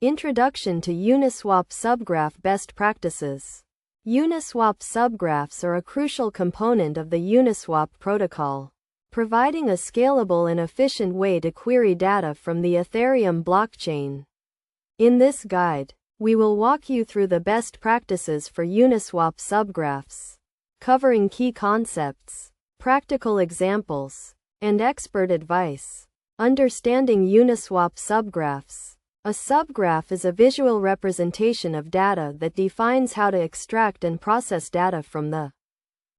Introduction to Uniswap Subgraph Best Practices. Uniswap subgraphs are a crucial component of the Uniswap protocol, providing a scalable and efficient way to query data from the Ethereum blockchain. In this guide, we will walk you through the best practices for Uniswap subgraphs, covering key concepts, practical examples, and expert advice. Understanding Uniswap subgraphs. A subgraph is a visual representation of data that defines how to extract and process data from the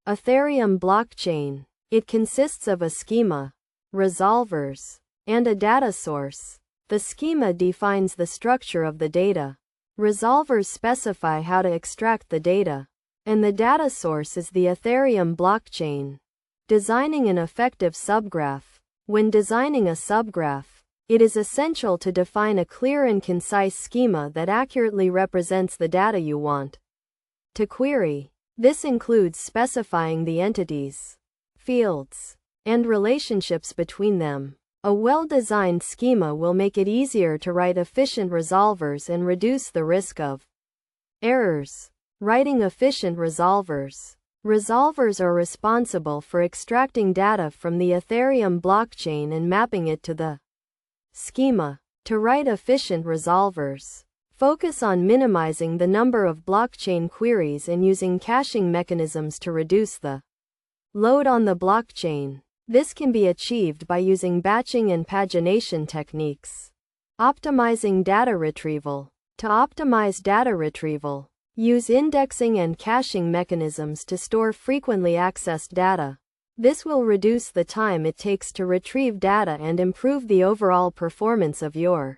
Ethereum blockchain. It consists of a schema, resolvers, and a data source. The schema defines the structure of the data. Resolvers specify how to extract the data, and the data source is the Ethereum blockchain. Designing an effective subgraph. When designing a subgraph, it is essential to define a clear and concise schema that accurately represents the data you want to query. This includes specifying the entities, fields, and relationships between them. A well-designed schema will make it easier to write efficient resolvers and reduce the risk of errors. Writing efficient resolvers. Resolvers are responsible for extracting data from the Ethereum blockchain and mapping it to the schema. To write efficient resolvers, focus on minimizing the number of blockchain queries and using caching mechanisms to reduce the load on the blockchain. This can be achieved by using batching and pagination techniques. Optimizing data retrieval. To optimize data retrieval, use indexing and caching mechanisms to store frequently accessed data. This will reduce the time it takes to retrieve data and improve the overall performance of your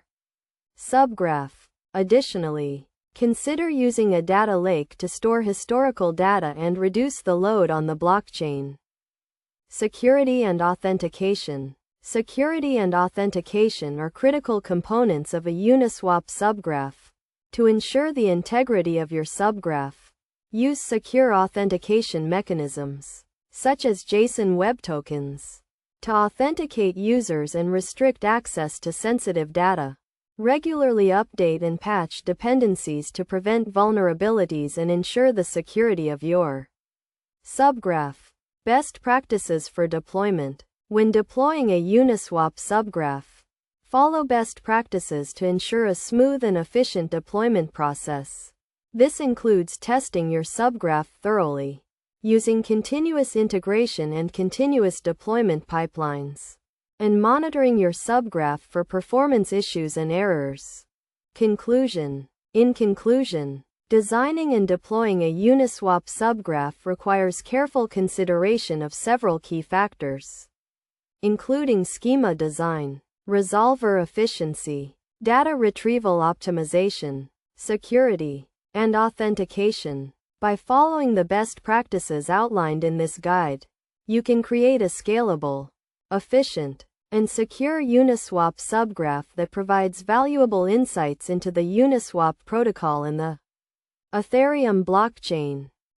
subgraph. Additionally, consider using a data lake to store historical data and reduce the load on the blockchain. Security and authentication. Security and authentication are critical components of a Uniswap subgraph. To ensure the integrity of your subgraph, use secure authentication mechanisms, such as JSON Web Tokens, to authenticate users and restrict access to sensitive data. Regularly update and patch dependencies to prevent vulnerabilities and ensure the security of your subgraph. Best practices for deployment. When deploying a Uniswap subgraph, follow best practices to ensure a smooth and efficient deployment process. This includes testing your subgraph thoroughly, using continuous integration and continuous deployment pipelines, and monitoring your subgraph for performance issues and errors. Conclusion. In conclusion, designing and deploying a Uniswap subgraph requires careful consideration of several key factors, including schema design, resolver efficiency, data retrieval optimization, security, and authentication. By following the best practices outlined in this guide, you can create a scalable, efficient, and secure Uniswap subgraph that provides valuable insights into the Uniswap protocol and the Ethereum blockchain.